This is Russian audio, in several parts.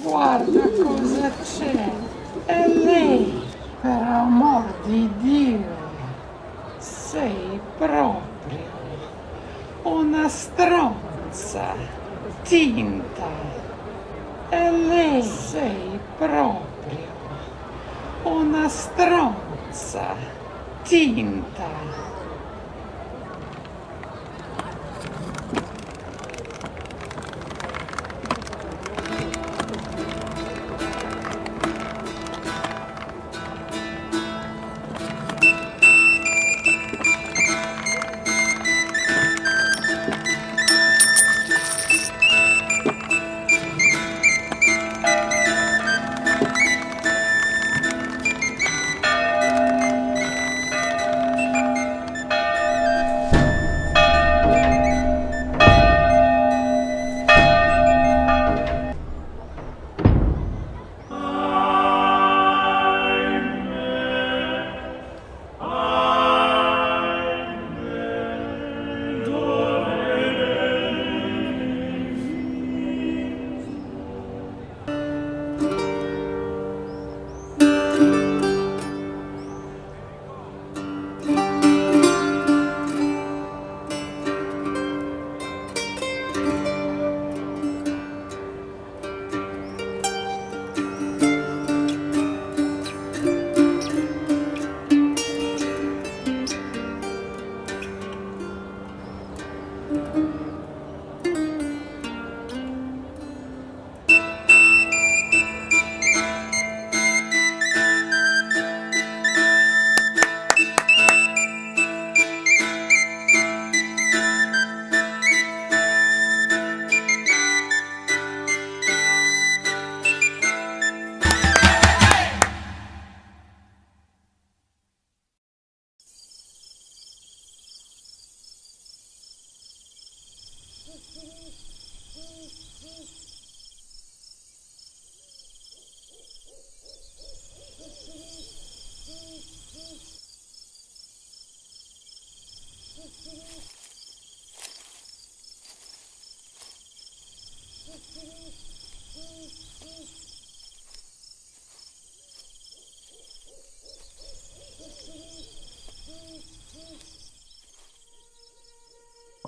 Guarda cosa c'è, è lei, per amor di Dio, sei proprio una stronza, tinta, e lei sei proprio una stronza, tinta.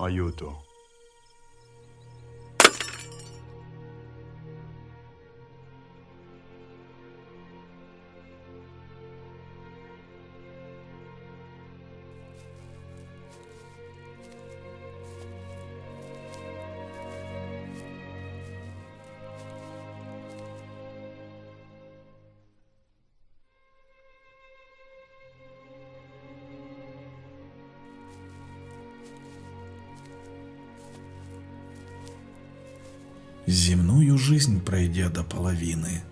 Aiuto. Земную жизнь пройдя до половины,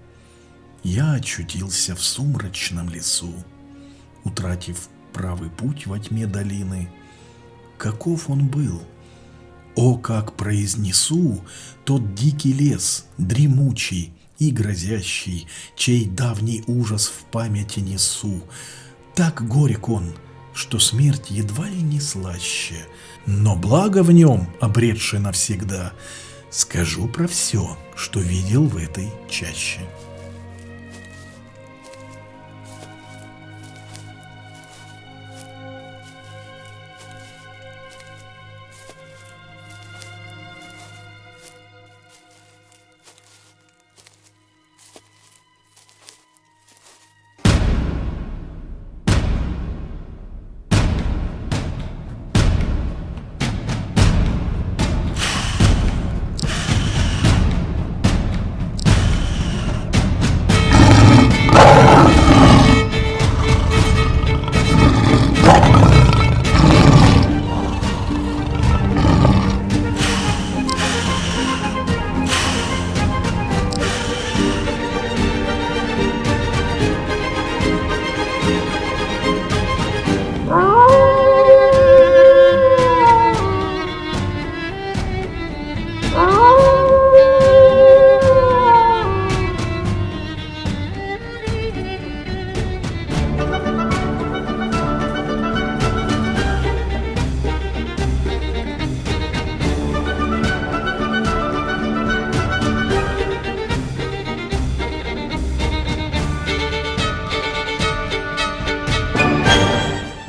я очутился в сумрачном лесу, утратив правый путь во тьме долины. Каков он был? О, как произнесу тот дикий лес, дремучий и грозящий, чей давний ужас в памяти несу. Так горек он, что смерть едва ли не слаще, но благо в нем, обретший навсегда, скажу про все, что видел в этой чаще.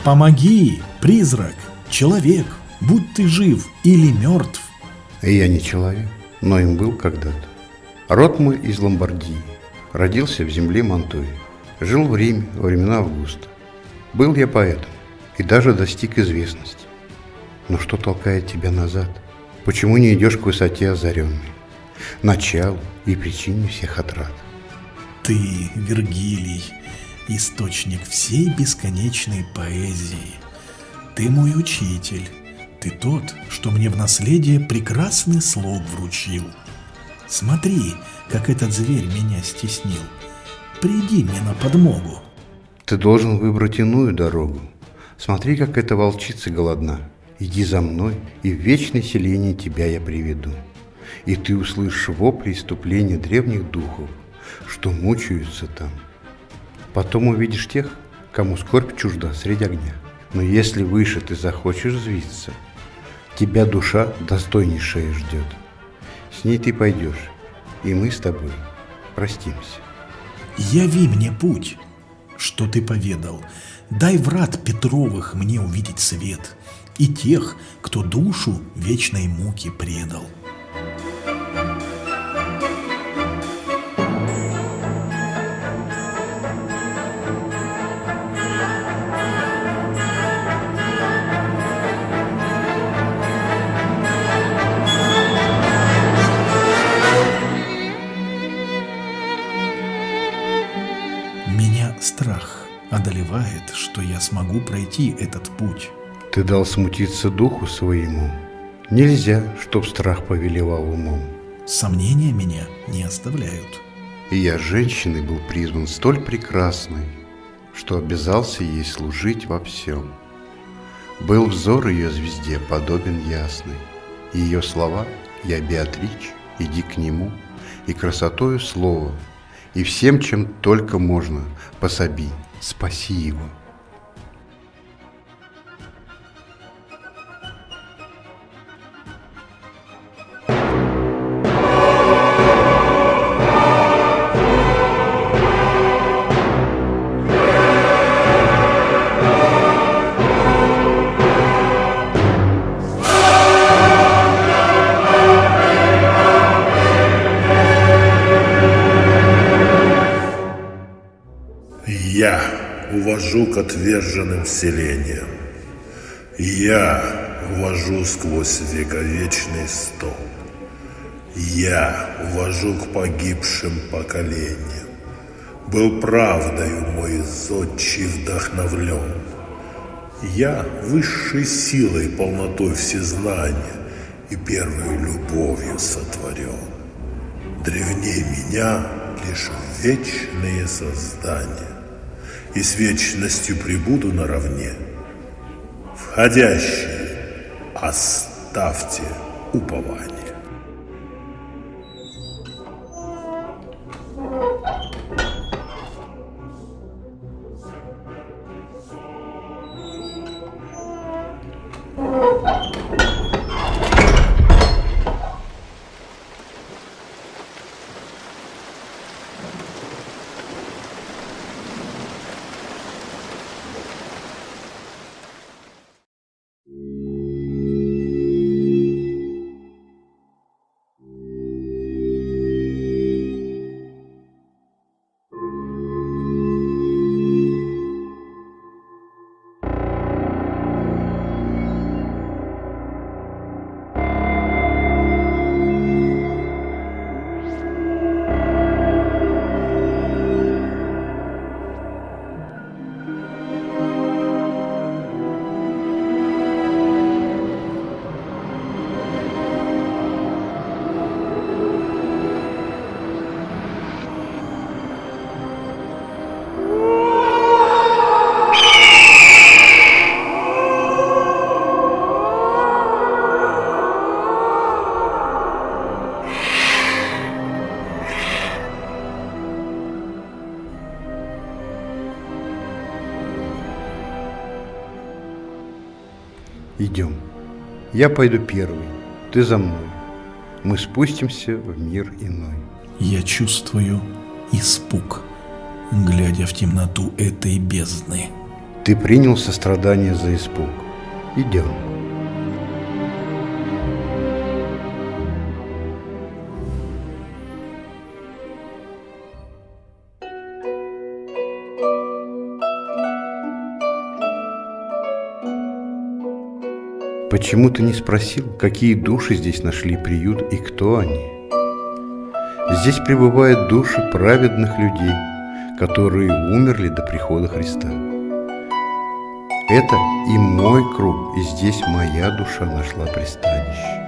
Помоги, призрак, человек, будь ты жив или мертв. Я не человек, но им был когда-то. Род мой из Ломбардии, родился в земле Мантуи, жил в Риме во времена Августа. Был я поэтом и даже достиг известности. Но что толкает тебя назад? Почему не идешь к высоте озаренной, началу и причине всех отрад? Ты, Вергилий, источник всей бесконечной поэзии. Ты мой учитель. Ты тот, что мне в наследие прекрасный слог вручил. Смотри, как этот зверь меня стеснил. Приди мне на подмогу. Ты должен выбрать иную дорогу. Смотри, как эта волчица голодна. Иди за мной, и в вечное селение тебя я приведу. И ты услышишь вопли иступления древних духов, что мучаются там. Потом увидишь тех, кому скорбь чужда средь огня. Но если выше ты захочешь взвиться, тебя душа достойнейшая ждет. С ней ты пойдешь, и мы с тобой простимся. Яви мне путь, что ты поведал. Дай врат Петровых мне увидеть свет, и тех, кто душу вечной муки предал. Меня страх одолевает, что я смогу пройти этот путь. Ты дал смутиться духу своему. Нельзя, чтоб страх повелевал умом. Сомнения меня не оставляют. И я женщиной был призван столь прекрасной, что обязался ей служить во всем. Был взор ее звезде подобен ясной, и ее слова «Я Беатрич, иди к нему», и красотою слова, и всем, чем только можно, пособи, спаси его. Я увожу к отверженным селениям. Я увожу сквозь вековечный стол. Я увожу к погибшим поколениям. Был правдою мой зодчий вдохновлен. Я высшей силой, полнотой всезнания и первой любовью сотворен. Древней меня лишь вечные создания, и с вечностью пребуду наравне. Входящие, оставьте упование. Идем. Я пойду первый, ты за мной. Мы спустимся в мир иной. Я чувствую испуг, глядя в темноту этой бездны. ты принял сострадание за испуг. Идем. Почему ты не спросил, какие души здесь нашли приют и кто они? Здесь пребывают души праведных людей, которые умерли до прихода Христа. Это и мой круг, и здесь моя душа нашла пристанище.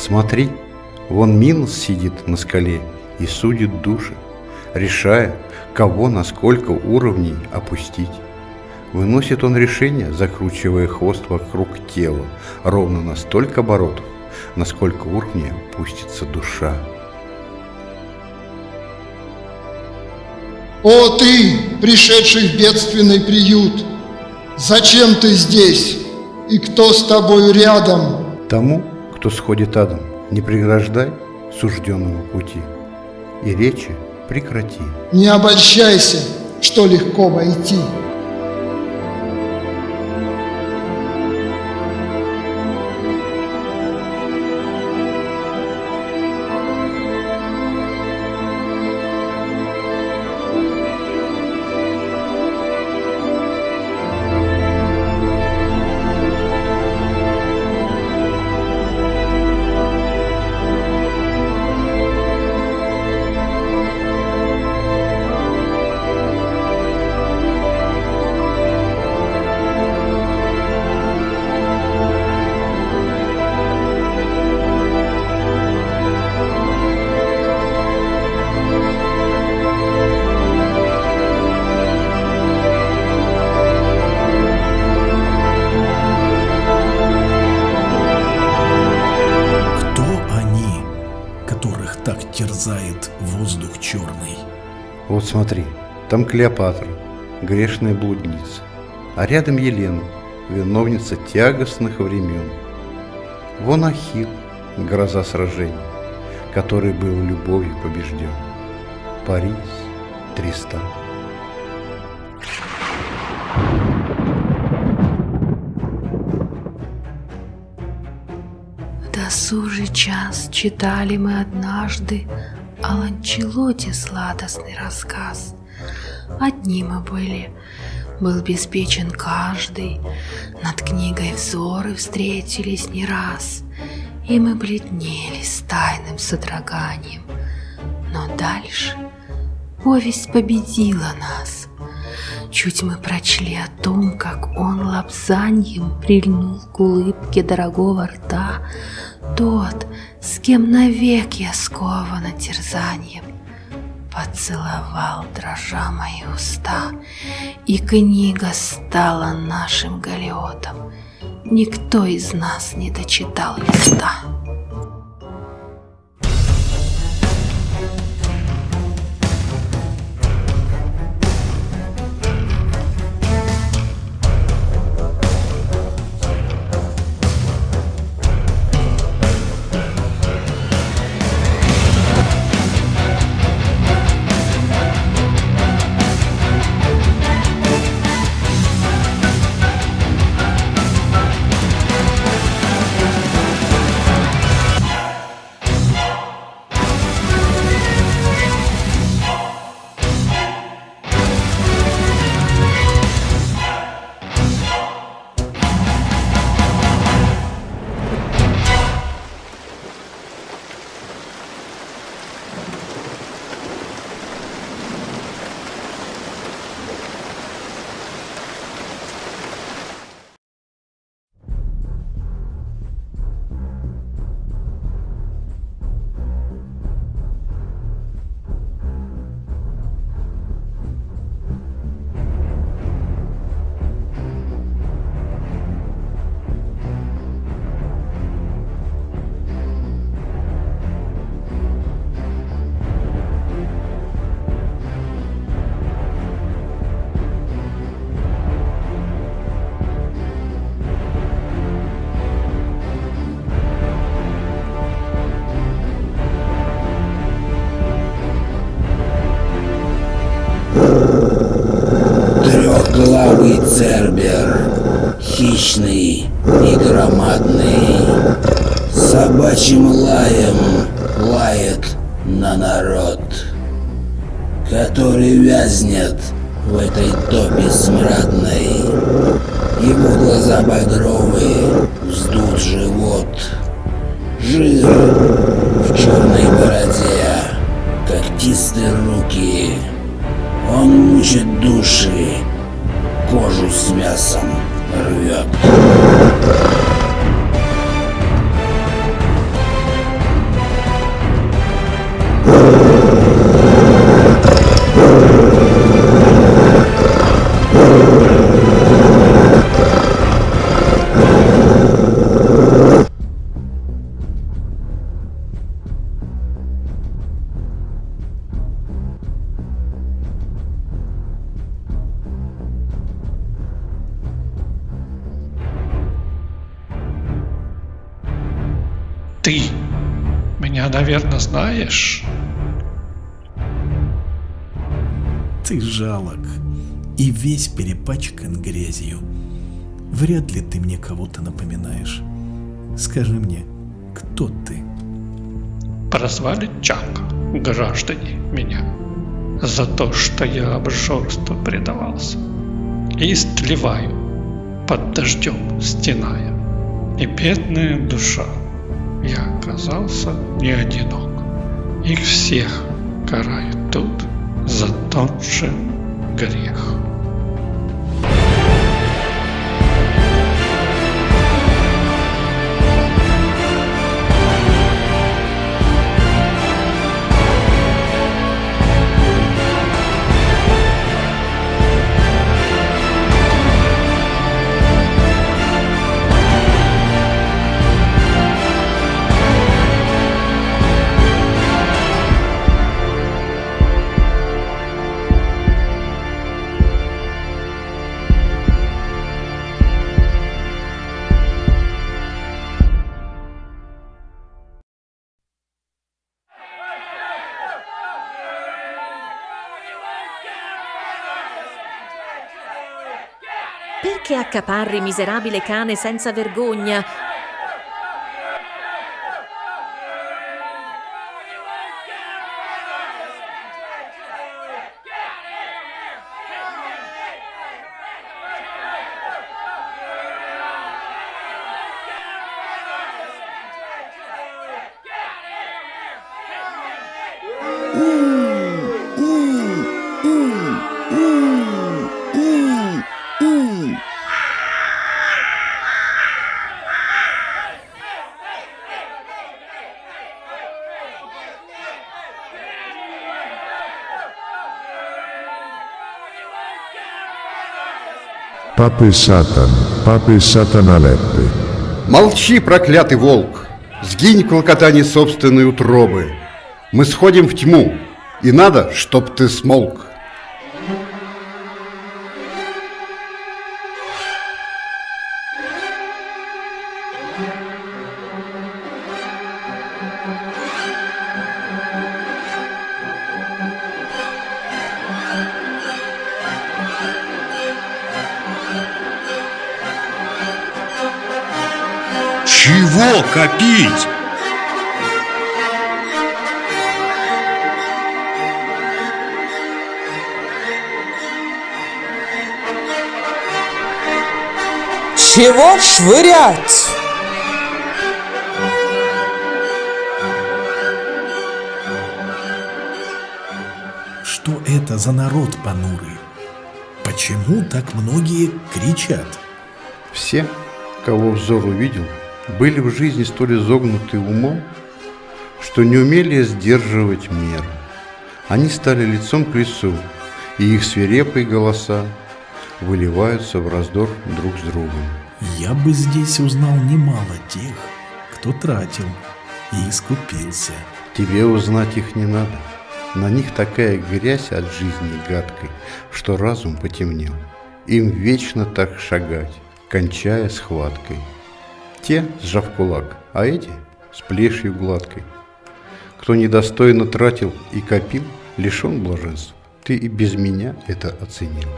Смотри, вон Минос сидит на скале и судит души, решая, кого на сколько уровней опустить. Выносит он решение, закручивая хвост вокруг тела, ровно на столько оборотов, насколько уровней опустится душа. О ты, пришедший в бедственный приют, зачем ты здесь? И кто с тобою рядом? Тому, кто сходит адом, не преграждай сужденного пути, и речи прекрати. Не обольщайся, что легко войти. которых так терзает воздух черный. Вот смотри, там Клеопатра, грешная блудница, а рядом Елена, виновница тягостных времен. Вон Ахилл, гроза сражений, который был любовью побежден. Парис, Тристан. В досужий час читали мы однажды о Ланчелоте сладостный рассказ. Одни мы были, был беспечен каждый, над книгой взоры встретились не раз, и мы бледнели с тайным содроганием. Но дальше повесть победила нас. Чуть мы прочли о том, как он лапзаньем прильнул к улыбке дорогого рта, тот, с кем навек я скована терзанием, поцеловал, дрожа мои уста, и книга стала нашим галеотом. Никто из нас не дочитал листа. Трехглавый Цербер, хищный и громадный, собачьим лаем лает на народ, который вязнет в этой топе смрадной. Его глаза багровые, вздут живот, жир в черной бороде, когтистые руки. Он мучит души, кожу с мясом рвет. Ты меня, наверное, знаешь? Ты жалок и весь перепачкан грязью. Вряд ли ты мне кого-то напоминаешь. Скажи мне, кто ты? Прозвали Чак граждане меня за то, что я обжорству предавался и истлеваю под дождем стеная. И бедная душа, я оказался не одинок. Их всех карают тут за тот же грех. Perché accaparri, miserabile cane senza vergogna? Папы сатаналеппы. Молчи, проклятый волк! Сгинь в клокотании собственной утробы. Мы сходим в тьму, и надо, чтоб ты смолк. Чего копить? Чего швырять? Что это за народ понурый? Почему так многие кричат? Все, кого взор увидел, были в жизни столь изогнуты умом, что не умели сдерживать меру. Они стали лицом к лицу, и их свирепые голоса выливаются в раздор друг с другом. Я бы здесь узнал немало тех, кто тратил и искупился. Тебе узнать их не надо. На них такая грязь от жизни гадкой, что разум потемнел. Им вечно так шагать, кончая схваткой. Те, сжав кулак, а эти с плешью гладкой. Кто недостойно тратил и копил, лишен блаженства. Ты и без меня это оценил.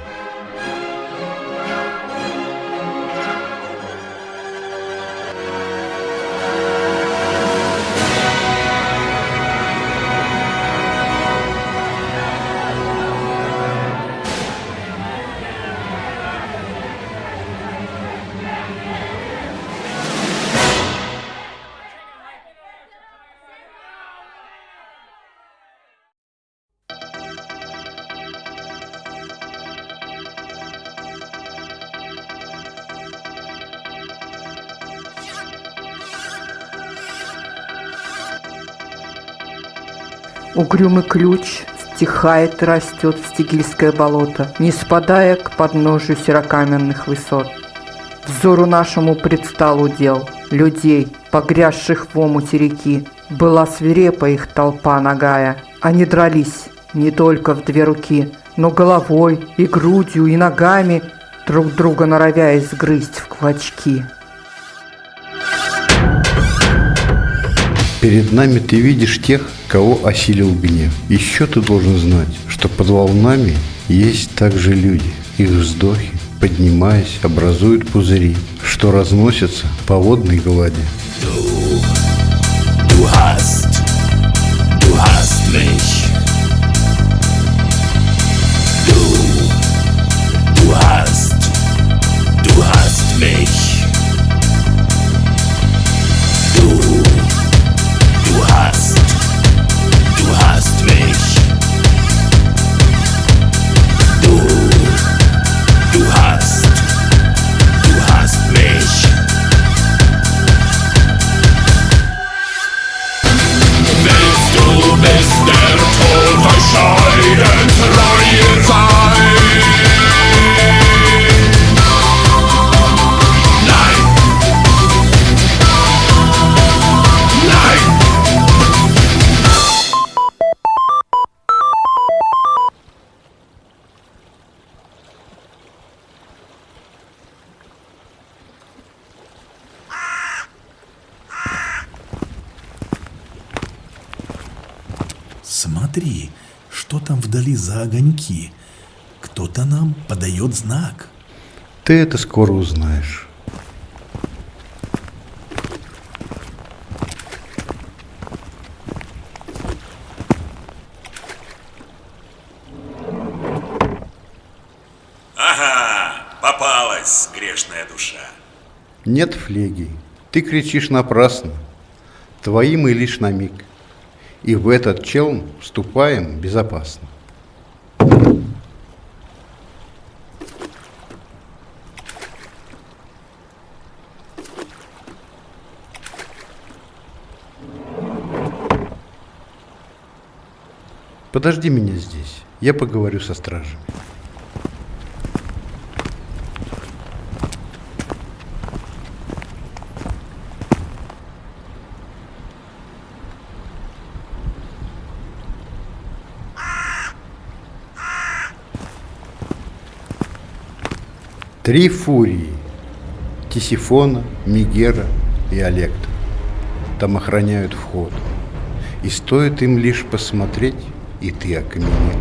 Угрюмый ключ стихает и растет в стигильское болото, не спадая к подножию серокаменных высот. Взору нашему предстал удел людей, погрязших в омуте реки. Была свирепа их толпа нагая. Они дрались не только в две руки, но головой и грудью и ногами, друг друга норовясь сгрызть в клочки. Перед нами ты видишь тех, кого осилил гнев. Еще ты должен знать, что под волнами есть также люди. Их вздохи, поднимаясь, образуют пузыри, что разносятся по водной глади. Du hast mich. Du hast mich. Du hast mich. Du hast mich. Willst du bis der Tod euch scheiden, Treue sein? Nein. Nein. Смотри, что там вдали за огоньки. Кто-то нам подает знак. Ты это скоро узнаешь. Ага, попалась грешная душа. Нет флеги, ты кричишь напрасно. Твои мы лишь на миг. И в этот челн вступаем безопасно. Подожди меня здесь, я поговорю со стражами. Три фурии – Тисифона, Мегера и Алектор. Там охраняют вход. И стоит им лишь посмотреть, и ты окаменел.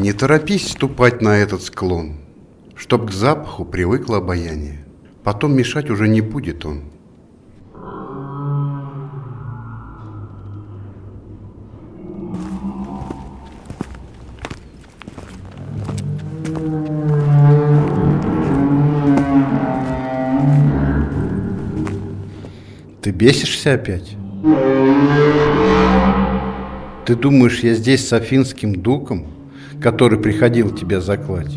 Не торопись ступать на этот склон, чтоб к запаху привыкло обаяние. Потом мешать уже не будет он. Ты бесишься опять? Ты думаешь, я здесь с афинским дуком, который приходил тебя заклать?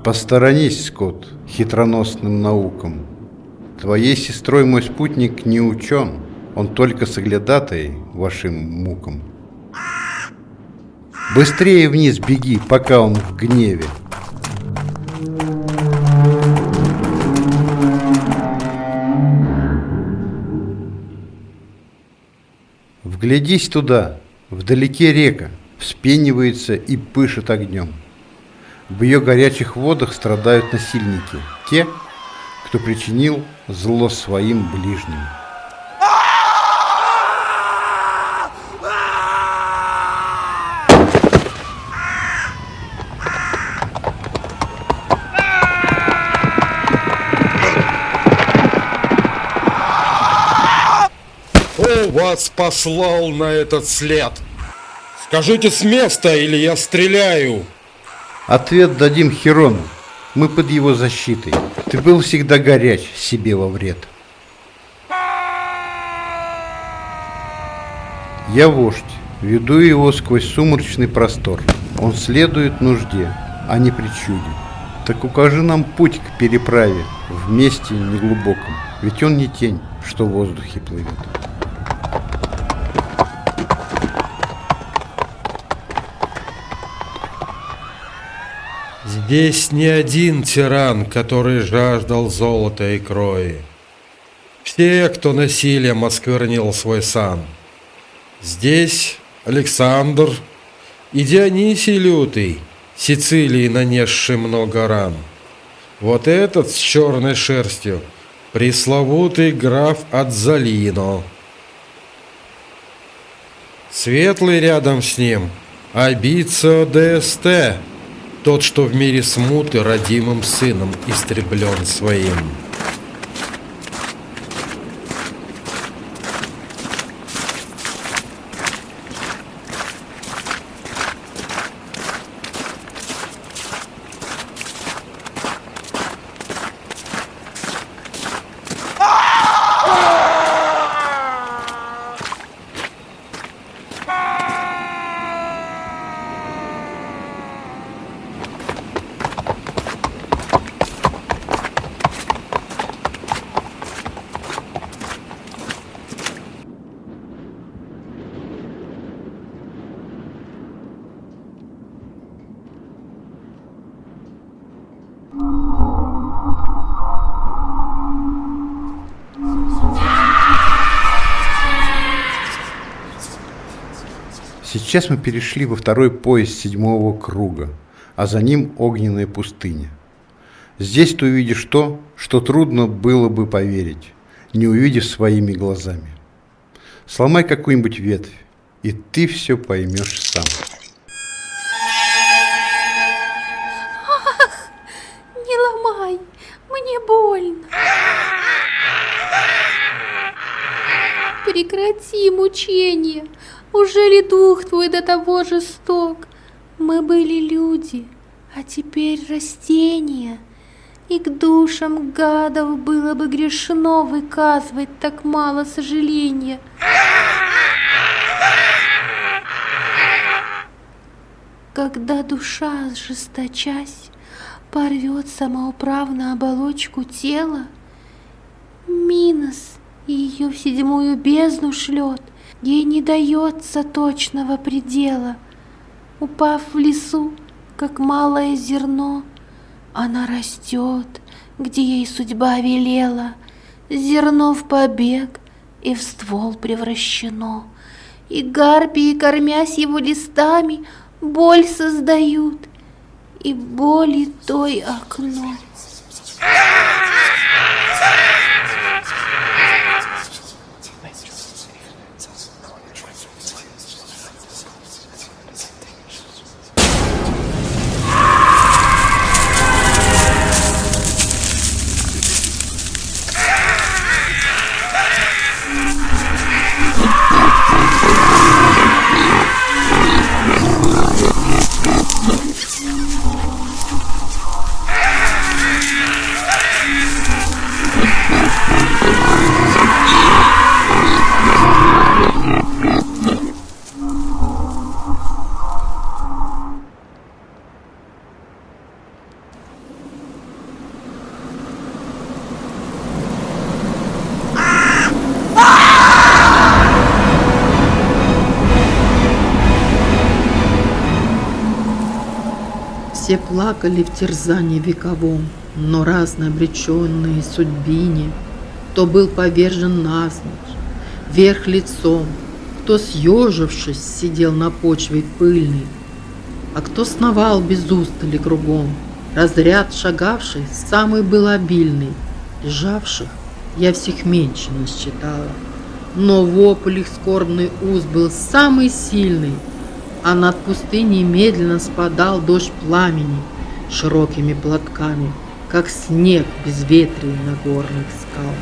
Посторонись, скот, хитроносным наукам. Твоей сестрой мой спутник не учен, он только соглядатай вашим мукам. Быстрее вниз беги, пока он в гневе. Вглядись туда, вдалеке река, вспенивается и пышет огнем. В ее горячих водах страдают насильники, те, кто причинил зло своим ближним. Кто вас послал на этот след? Скажите с места, или я стреляю. Ответ дадим Хирону. Мы под его защитой. Ты был всегда горяч, себе во вред. Я вождь, веду его сквозь сумрачный простор. Он следует нужде, а не причуде. Так укажи нам путь к переправе в месте неглубоком, ведь он не тень, что в воздухе плывет. Здесь не один тиран, который жаждал золота и крови. Все, кто насилием осквернил свой сан. Здесь Александр и Дионисий Лютый, Сицилии нанесший много ран. Вот этот с черной шерстью, пресловутый граф Адзалино. Светлый рядом с ним, Абицио ДСТ, тот, что в мире смуты родимым сыном истреблен своим. Сейчас мы перешли во второй пояс 7-го круга, а за ним огненная пустыня. Здесь ты увидишь то, что трудно было бы поверить, не увидев своими глазами. Сломай какую-нибудь ветвь, и ты все поймешь сам. Ах, не ломай, мне больно. Прекрати мучение. Уже ли дух твой до того жесток? Мы были люди, а теперь растения. И к душам гадов было бы грешно выказывать так мало сожаления. Когда душа, ожесточась, порвет самоуправно оболочку тела, Минос ее в 7-ю бездну шлет, ей не дается точного предела. Упав в лесу, как малое зерно, она растет, где ей судьба велела. Зерно в побег и в ствол превращено, и гарпии, кормясь его листами, боль создают, и боли той окно. Все плакали в терзании вековом, но разно обреченные судьбине. Кто был повержен навзничь, вверх лицом, кто, съежившись, сидел на почве пыльной, а кто сновал без устали кругом. Разряд шагавший самый был обильный, лежавших я всех меньше насчитала. Но вопль их скорбный уст был самый сильный, а над пустыней медленно спадал дождь пламени широкими платками, как снег безветрия на горных скал.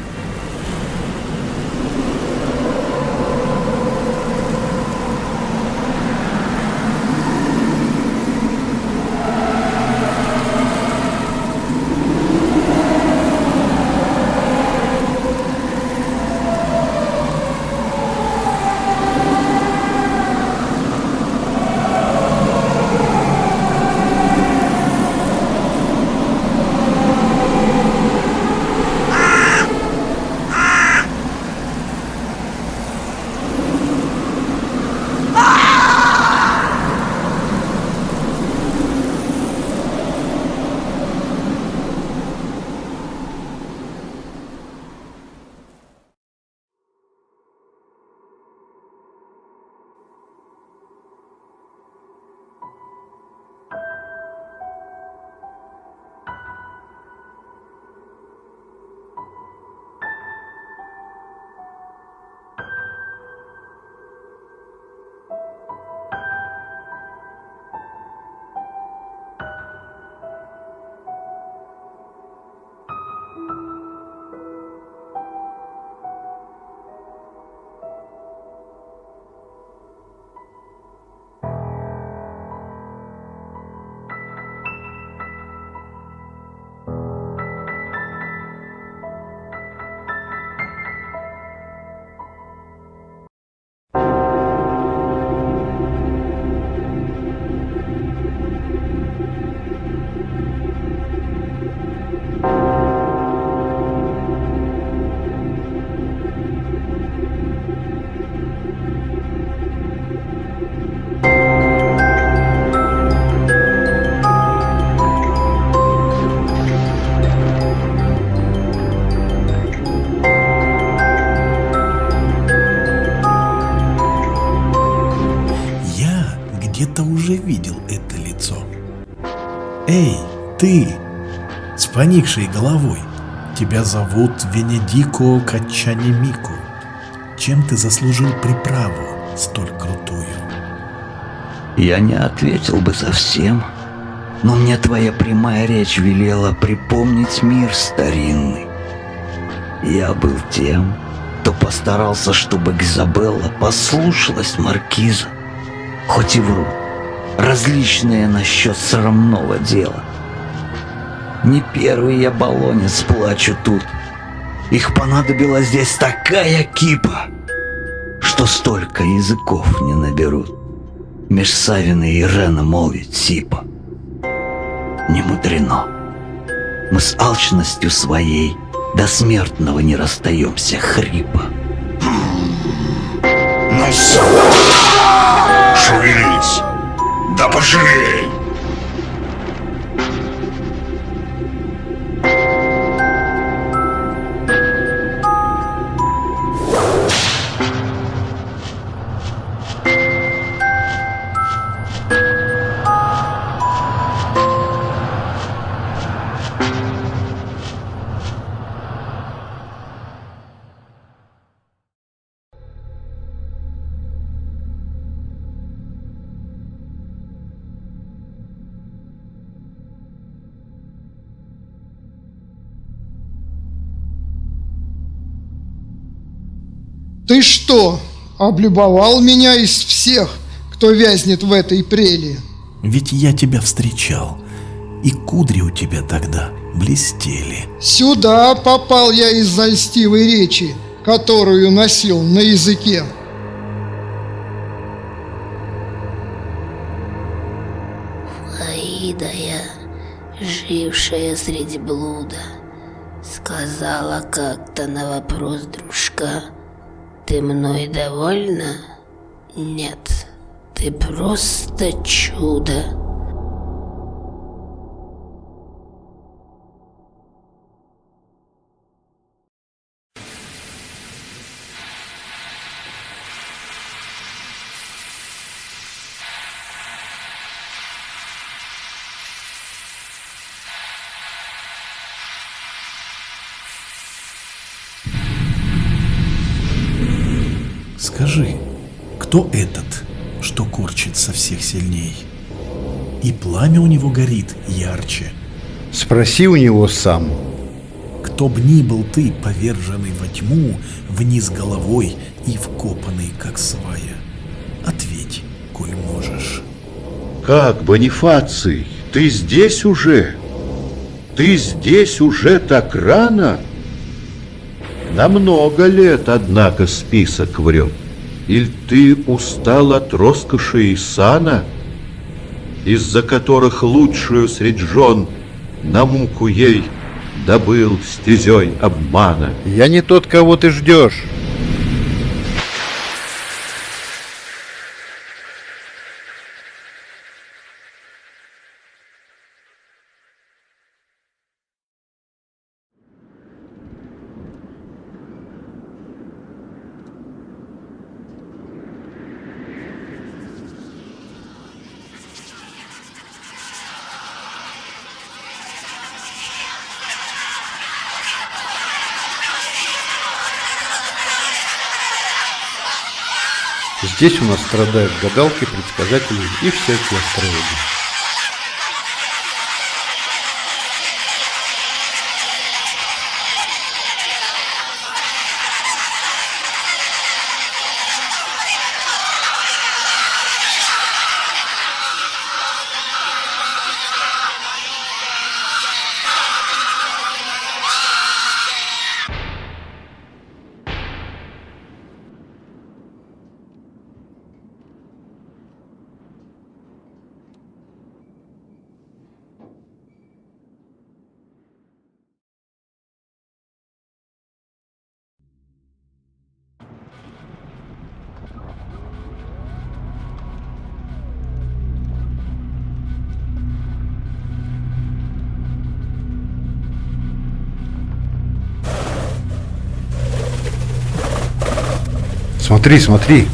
где-то уже видел это лицо. Эй, ты, с поникшей головой, тебя зовут Венедико Качанемику. Чем ты заслужил приправу столь крутую? Я не ответил бы совсем, но мне твоя прямая речь велела припомнить мир старинный. Я был тем, кто постарался, чтобы Изабелла послушалась маркиза, хоть и вру, различные насчет срамного дела. Не первый я болонец плачу тут. Их понадобилась здесь такая кипа, что столько языков не наберут. Меж Савиной и Рена молвить сипа. Не мудрено. Мы с алчностью своей до смертного не расстаемся хрипа. Ну все, шевелись, да пожалей. Ты что, облюбовал меня из всех, кто вязнет в этой прели? Ведь я тебя встречал, и кудри у тебя тогда блестели. Сюда попал я из-за льстивой речи, которую носил на языке. Аидая, жившая среди блуда, сказала как-то на вопрос дружка: «Ты мной довольна? Нет, ты просто чудо». Скажи, кто этот, что корчится всех сильней? И пламя у него горит ярче. Спроси у него сам. Кто б ни был ты, поверженный во тьму, вниз головой и вкопанный, как свая, ответь, коль можешь. Как, Бонифаций, ты здесь уже? Ты здесь уже так рано? На много лет, однако, список врет. Иль ты устал от роскоши и сана, из-за которых лучшую средь жен на муку ей добыл стезей обмана? Я не тот, кого ты ждешь. Здесь у нас страдают гадалки, предсказатели и всякие астрологи. Смотри, смотри.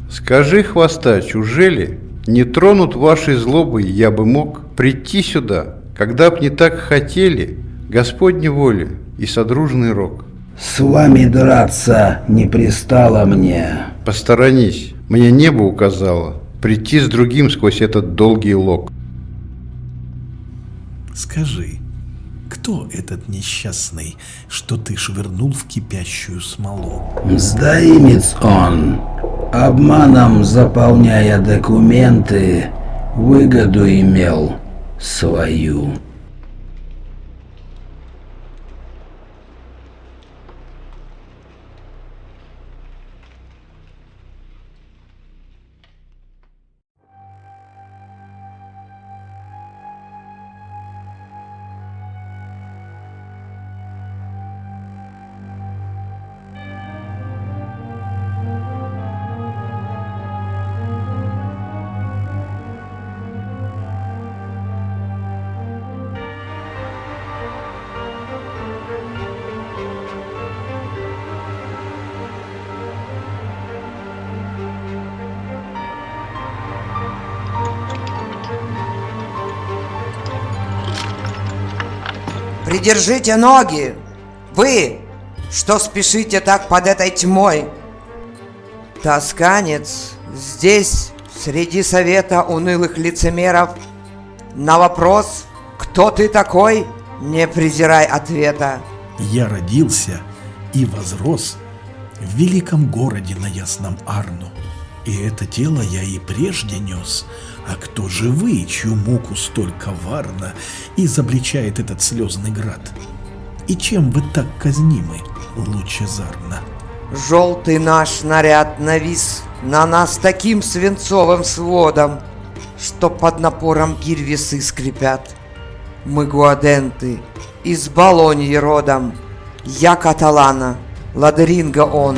Скажи, хвостач, ужели не тронут вашей злобой я бы мог прийти сюда, когда б не так хотели Господня воля и содружный рок? С вами драться не пристало мне. Посторонись, мне небо указало прийти с другим сквозь этот долгий лог. Скажи, кто этот несчастный, что ты швырнул в кипящую смолу? Сдаимец он, обманом заполняя документы, выгоду имел свою. Придержите ноги! Вы, что спешите так под этой тьмой! Тосканец здесь, среди совета унылых лицемеров, на вопрос «Кто ты такой?» не презирай ответа. Я родился и возрос в великом городе на ясном Арну, и это тело я и прежде нес. А кто же вы, чью муку столь коварно изобличает этот слезный град? И чем вы так казнимы, лучезарно? Желтый наш наряд навис на нас таким свинцовым сводом, что под напором гирь весы скрипят. Мы гуаденты, из Болоньи родом, я каталана, Ладеринга он.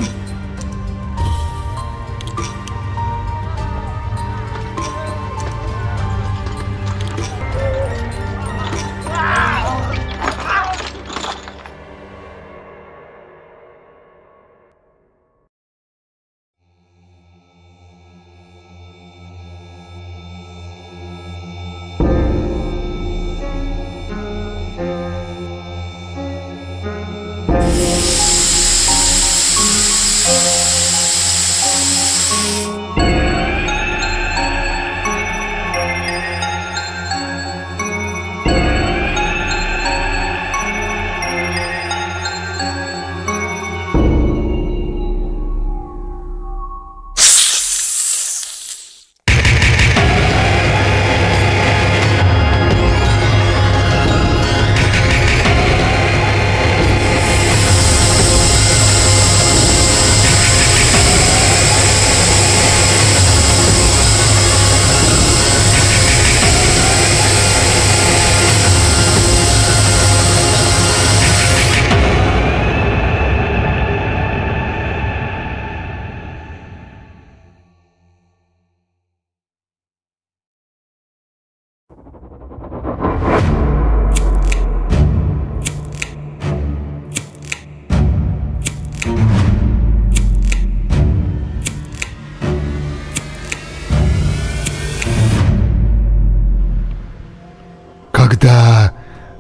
Когда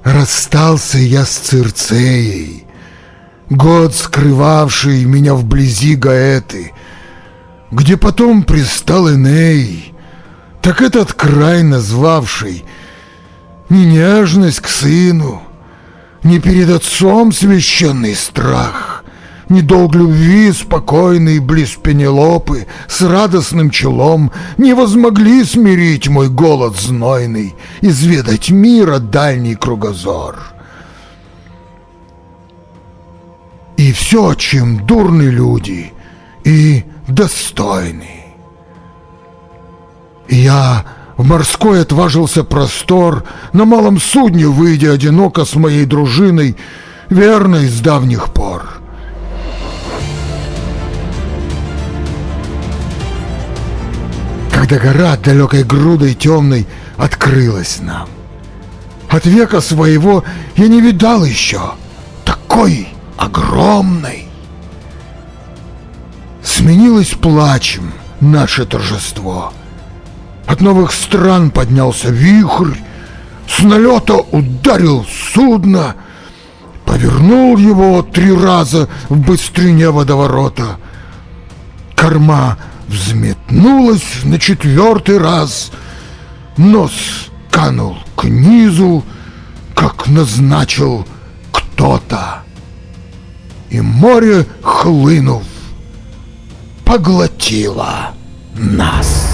расстался я с Цирцеей, год скрывавший меня вблизи Гаэты, где потом пристал Эней, так этот край назвавший ни нежность к сыну, ни перед отцом священный страх, ни долг любви спокойный близ Пенелопы с радостным челом не возмогли смирить мой голод знойный, изведать мира дальний кругозор. И все, чем дурны люди и достойны. Я в морской отважился простор, на малом судне выйдя одиноко с моей дружиной, верной с давних пор. Когда гора далекой грудой темной открылась нам, от века своего я не видал еще такой огромной. Сменилось плачем наше торжество. От новых стран поднялся вихрь, с налета ударил судно, повернул его 3 раза в быстрине водоворота. Корма взметнулась на 4-й раз, нос канул к низу, как назначил кто-то, и море, хлынув, поглотило нас.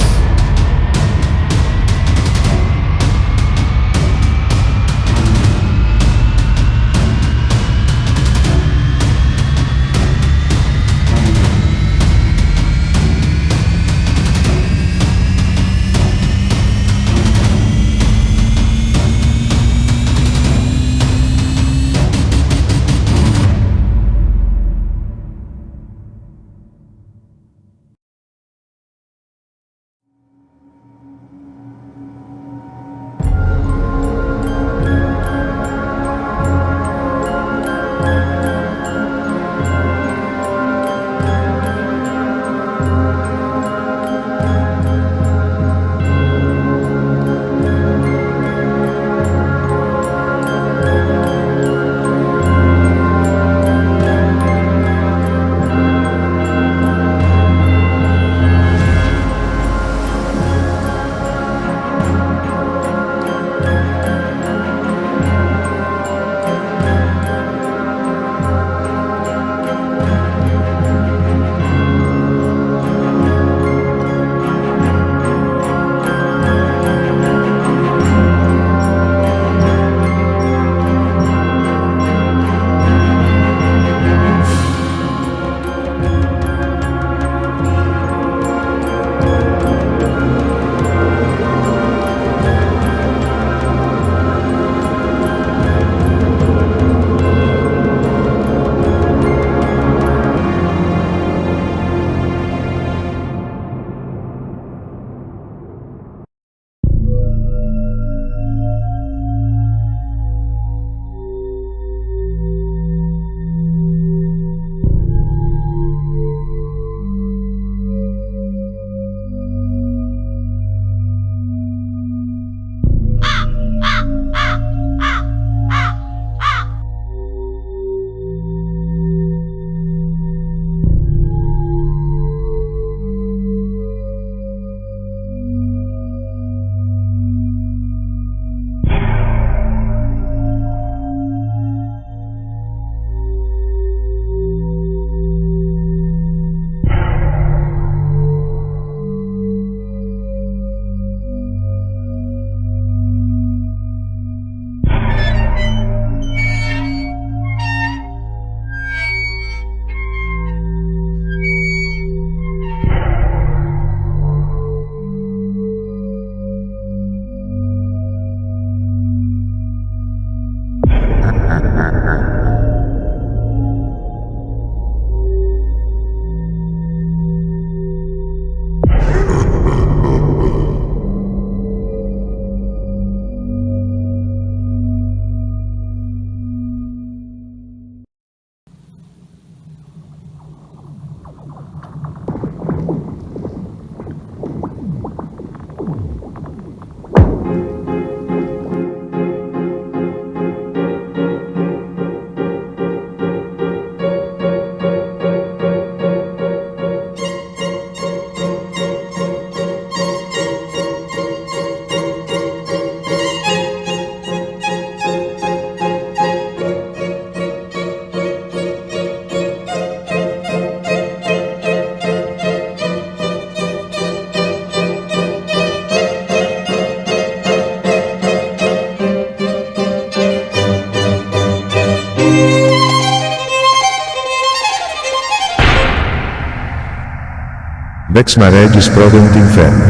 Vex Maregis Produnt Inferno.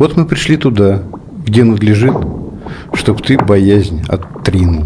Вот мы пришли туда, где надлежит, чтоб ты боязнь оттринул.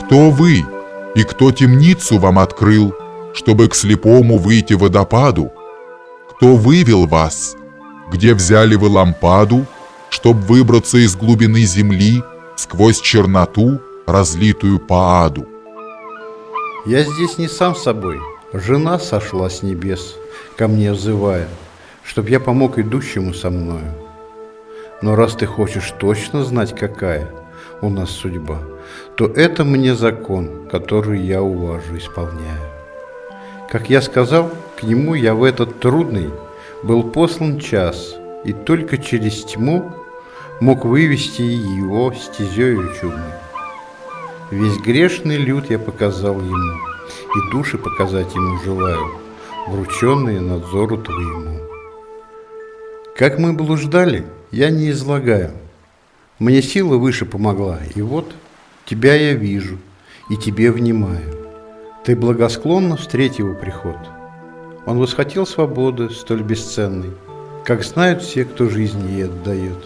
Кто вы, и кто темницу вам открыл, чтобы к слепому выйти в водопаду? Кто вывел вас? Где взяли вы лампаду, чтоб выбраться из глубины земли сквозь черноту, разлитую по аду? Я здесь не сам собой, жена сошла с небес, ко мне взывая, чтоб я помог идущему со мною. Но раз ты хочешь точно знать, какая у нас судьба, то это мне закон, который я уважу, исполняю. Как я сказал, к нему я в этот трудный был послан час, и только через тьму мог вывести его стезею чудной. Весь грешный люд я показал ему, и души показать ему желаю, врученные надзору твоему. Как мы блуждали, я не излагаю. Мне сила выше помогла, и вот тебя я вижу и тебе внимаю. Ты благосклонно встретил приход. Он восхотел свободы столь бесценной, как знают все, кто жизнь ей отдает.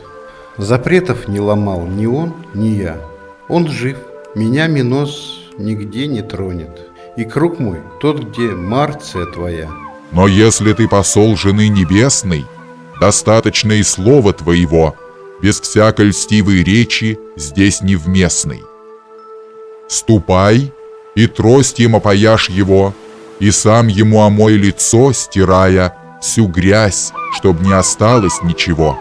Запретов не ломал ни он, ни я. Он жив, меня Минос нигде не тронет, и круг мой тот, где Марция твоя. Но если ты посол жены небесной, достаточно и слова твоего, без всякой льстивой речи здесь невместной. Ступай, и тростьем опояшь его, и сам ему омой лицо, стирая всю грязь, чтоб не осталось ничего.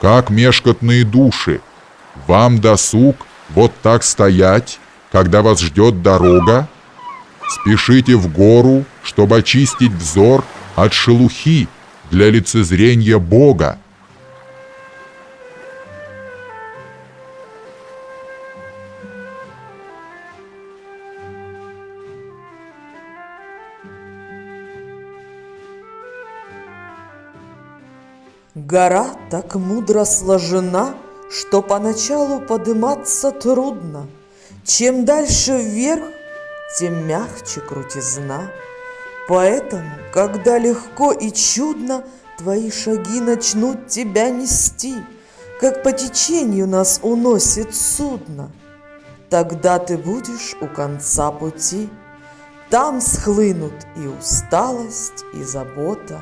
как мешкотные души. Вам досуг вот так стоять, когда вас ждет дорога? Спешите в гору, чтобы очистить взор от шелухи для лицезрения Бога. Гора так мудро сложена, что поначалу подниматься трудно. Чем дальше вверх, тем мягче крутизна. Поэтому, когда легко и чудно твои шаги начнут тебя нести, как по течению нас уносит судно, тогда ты будешь у конца пути. Там схлынут и усталость, и забота.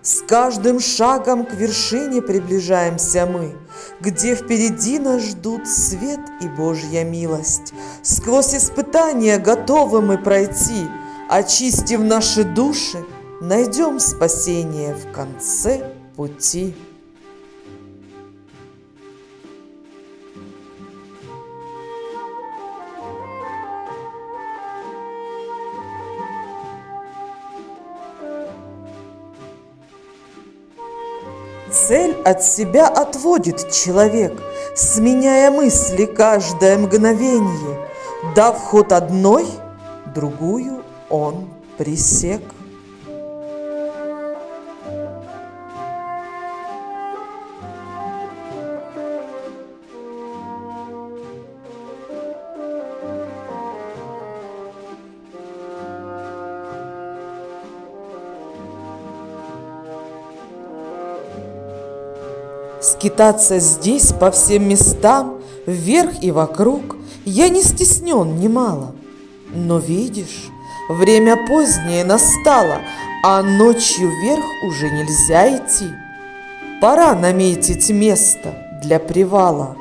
С каждым шагом к вершине приближаемся мы, где впереди нас ждут свет и Божья милость. Сквозь испытания готовы мы пройти, очистив наши души, найдем спасение в конце пути. Цель от себя отводит человек, сменяя мысли каждое мгновенье. Дав ход одной, другую он пресек. Скитаться здесь по всем местам, вверх и вокруг, я не стеснен немало. Но видишь, время позднее настало, а ночью вверх уже нельзя идти. Пора наметить место для привала.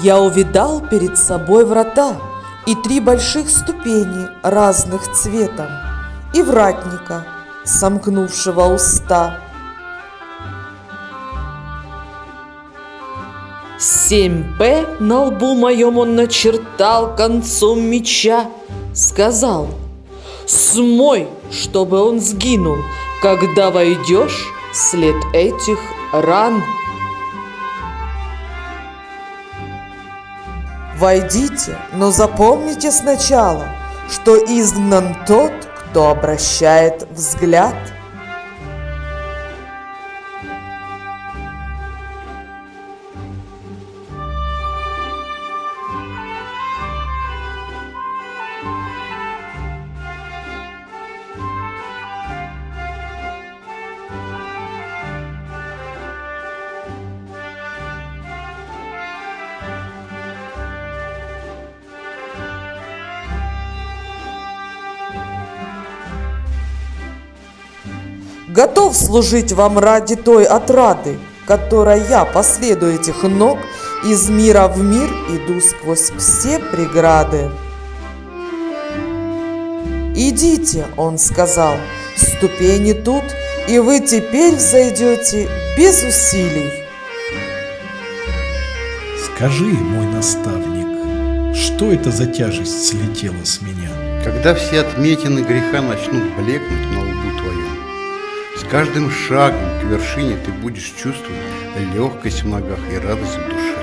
Я увидал перед собой врата и 3 больших ступени разных цветом, и вратника, сомкнувшего уста. 7П на лбу моем он начертал концом меча, сказал: смой, чтобы он сгинул, когда войдешь вслед этих ран. Войдите, но запомните сначала, что изгнан тот, кто обращает взгляд. готов служить вам ради той отрады, которой я по следу этих ног из мира в мир иду сквозь все преграды. «Идите», — он сказал, — «ступени тут, и вы теперь взойдете без усилий». Скажи, мой наставник, что это за тяжесть слетела с меня? Когда все отметины греха начнут блекнуть на лбу твоем, с каждым шагом к вершине ты будешь чувствовать легкость в ногах и радость в душе.